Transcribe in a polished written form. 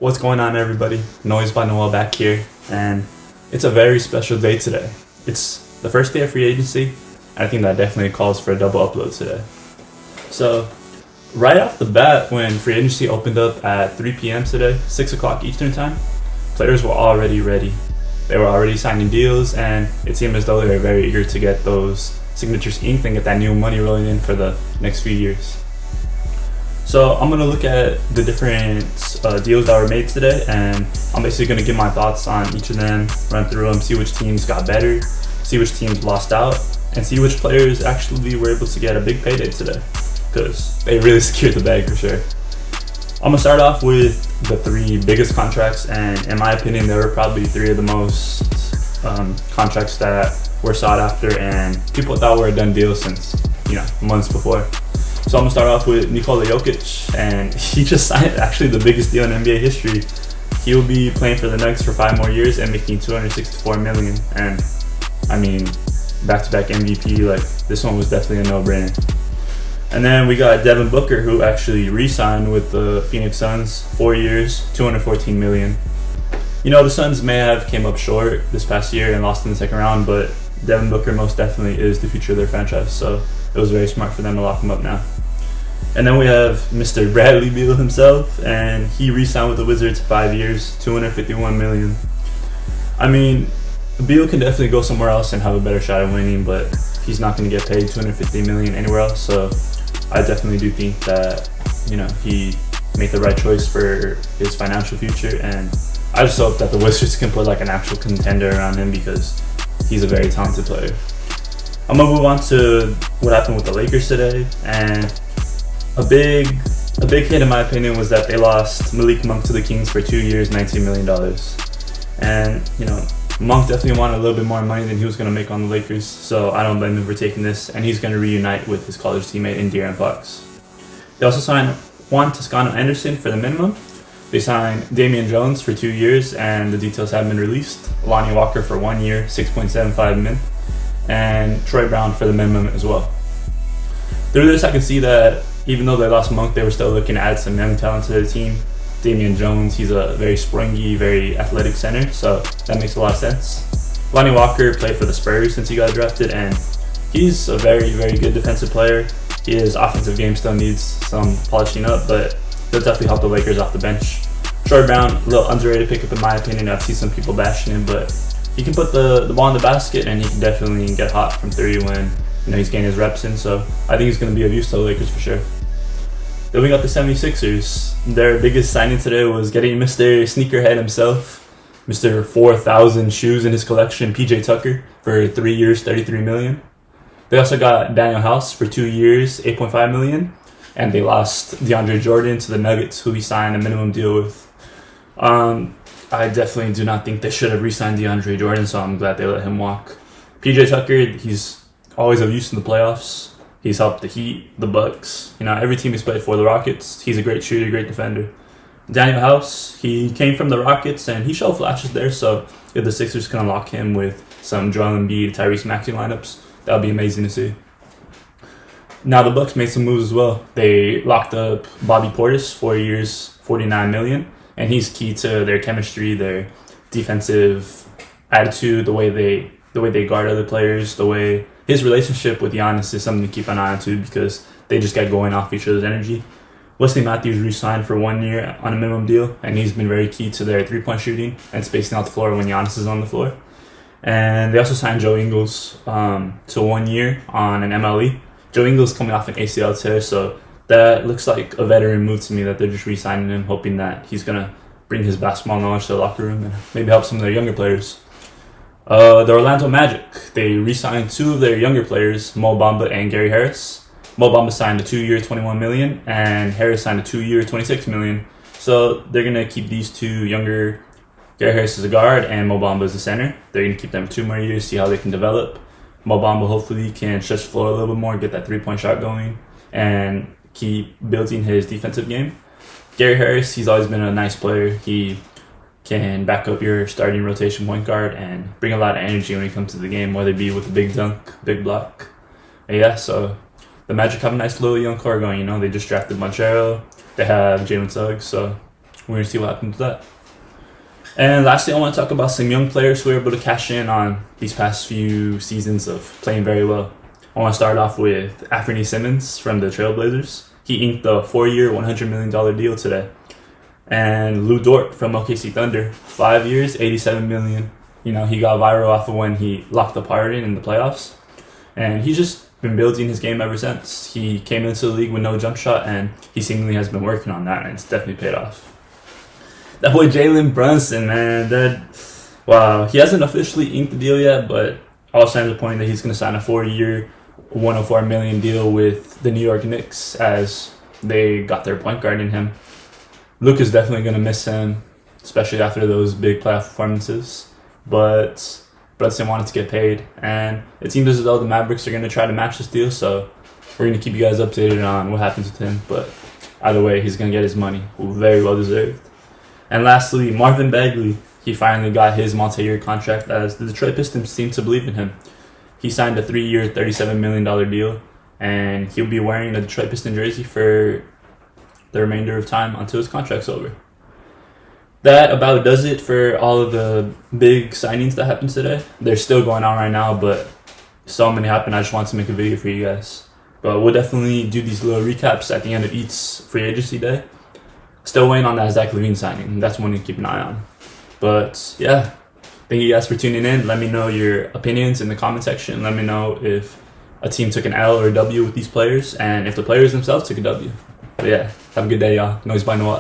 What's going on, everybody? Noise by Noel back here, and it's a very special day today. It's the first day of free agency, and I think that definitely calls for a double upload today. So, right off the bat, when free agency opened up at 3 p.m. today, 6 o'clock Eastern time, players were already ready. They were already signing deals, and it seemed as though they were very eager to get those signatures inked and get that new money rolling in for the next few years. So I'm going to look at the different deals that were made today, and I'm basically going to give my thoughts on each of them, run through them, see which teams got better, see which teams lost out, and see which players actually were able to get a big payday today, because they really secured the bag for sure. I'm going to start off with the three biggest contracts, and in my opinion, they were probably three of the most contracts that were sought after and people thought were a done deal since, months before. So I'm going to start off with Nikola Jokic, and he just signed actually the biggest deal in NBA history. He will be playing for the Nuggets for 5 more years and making $264 million. And I mean, back-to-back MVP, this one was definitely a no-brainer. And then we got Devin Booker, who actually re-signed with the Phoenix Suns, 4 years, $214 million. The Suns may have came up short this past year and lost in the second round, but Devin Booker most definitely is the future of their franchise, so it was very smart for them to lock him up now. And then we have Mr. Bradley Beale himself, and he re-signed with the Wizards 5 years, $251 million. I mean, Beale can definitely go somewhere else and have a better shot at winning, but he's not going to get paid $250 million anywhere else, so I definitely do think that, he made the right choice for his financial future, and I just hope that the Wizards can put an actual contender around him because he's a very talented player. I'm going to move on to what happened with the Lakers today, and a big hit in my opinion was that they lost Malik Monk to the Kings for 2 years, $19 million. And, Monk definitely wanted a little bit more money than he was going to make on the Lakers, so I don't blame him for taking this, and he's going to reunite with his college teammate in De'Aaron Fox. They also signed Juan Toscano Anderson for the minimum. They signed Damian Jones for 2 years, and the details have been released. Lonnie Walker for 1 year, $6.75 million. And Troy Brown for the minimum as well. Through this, I can see that even though they lost Monk, they were still looking to add some young talent to their team. Damian Jones, he's a very springy, very athletic center, so that makes a lot of sense. Lonnie Walker played for the Spurs since he got drafted, and he's a very, very good defensive player. His offensive game still needs some polishing up, but he'll definitely help the Lakers off the bench. Troy Brown, a little underrated pickup in my opinion. I've seen some people bashing him, but he can put the ball in the basket, and he can definitely get hot from three when he's getting his reps in. So I think he's going to be of use to the Lakers for sure. Then we got the 76ers. Their biggest signing today was getting Mr. Sneakerhead himself, Mr. 4,000 shoes in his collection, PJ Tucker, for 3 years, $33 million. They also got Daniel House for 2 years, $8.5 million. And they lost DeAndre Jordan to the Nuggets, who he signed a minimum deal with. I definitely do not think they should have re-signed DeAndre Jordan, so I'm glad they let him walk. PJ Tucker, he's always of use in the playoffs. He's helped the Heat, the Bucks, every team he's played for, the Rockets. He's a great shooter, great defender. Daniel House, he came from the Rockets, and he showed flashes there, so if the Sixers can unlock him with some Joel Embiid, Tyrese Maxey lineups, that would be amazing to see. Now the Bucks made some moves as well. They locked up Bobby Portis, 4 years, $49 million. And he's key to their chemistry, their defensive attitude, the way they guard other players, the way his relationship with Giannis is something to keep an eye on too, because they just get going off each other's energy. Wesley Matthews re-signed for 1 year on a minimum deal, and he's been very key to their three-point shooting and spacing out the floor when Giannis is on the floor. And they also signed Joe Ingles to 1 year on an MLE. Joe Ingles coming off an ACL tear, so that looks like a veteran move to me that they're just re-signing him, hoping that he's going to bring his basketball knowledge to the locker room and maybe help some of their younger players. The Orlando Magic, they re-signed 2 of their younger players, Mo Bamba and Gary Harris. Mo Bamba signed a 2 year, $21 million, and Harris signed a 2 year, $26 million. So they're going to keep these 2 younger, Gary Harris is a guard and Mo Bamba is a center. They're going to keep them for 2 more years, see how they can develop. Mo Bamba hopefully can stretch the floor a little bit more, get that three-point shot going, and keep building his defensive game. Gary Harris, he's always been a nice player. He can back up your starting rotation point guard and bring a lot of energy when it comes to the game, whether it be with a big dunk, big block. And yeah, so the Magic have a nice little young core going, They just drafted Montrero. They have Jalen Suggs, so we're going to see what happens with that. And lastly, I want to talk about some young players who were able to cash in on these past few seasons of playing very well. I want to start off with Anthony Simmons from the Trailblazers. He inked a 4-year, $100 million deal today. And Lou Dort from OKC Thunder, 5 years, $87 million. You know, he got viral off of when he locked the Pirate in the playoffs. And he's just been building his game ever since. He came into the league with no jump shot, and he seemingly has been working on that, and it's definitely paid off. That boy Jalen Brunson, man, wow. He hasn't officially inked the deal yet, but all signs are pointing that he's going to sign a 4-year, $104 million deal with the New York Knicks as they got their point guard in him. Luke is definitely going to miss him, especially after those big playoff performances. But Brunson wanted to get paid, and it seems as though the Mavericks are going to try to match this deal, so we're going to keep you guys updated on what happens with him. But either way, he's going to get his money, very well deserved. And lastly, Marvin Bagley. He finally got his multi-year contract as the Detroit Pistons seem to believe in him. He signed a 3-year, $37 million deal, and he'll be wearing a Detroit Piston jersey for the remainder of time until his contract's over. That about does it for all of the big signings that happened today. They're still going on right now, but so many happened. I just wanted to make a video for you guys. But we'll definitely do these little recaps at the end of each free agency day. Still waiting on that Zach LaVine signing. That's one to keep an eye on. But yeah, thank you guys for tuning in. Let me know your opinions in the comment section. Let me know if a team took an L or a W with these players, and if the players themselves took a W. But yeah, have a good day, y'all. Noise by Noah.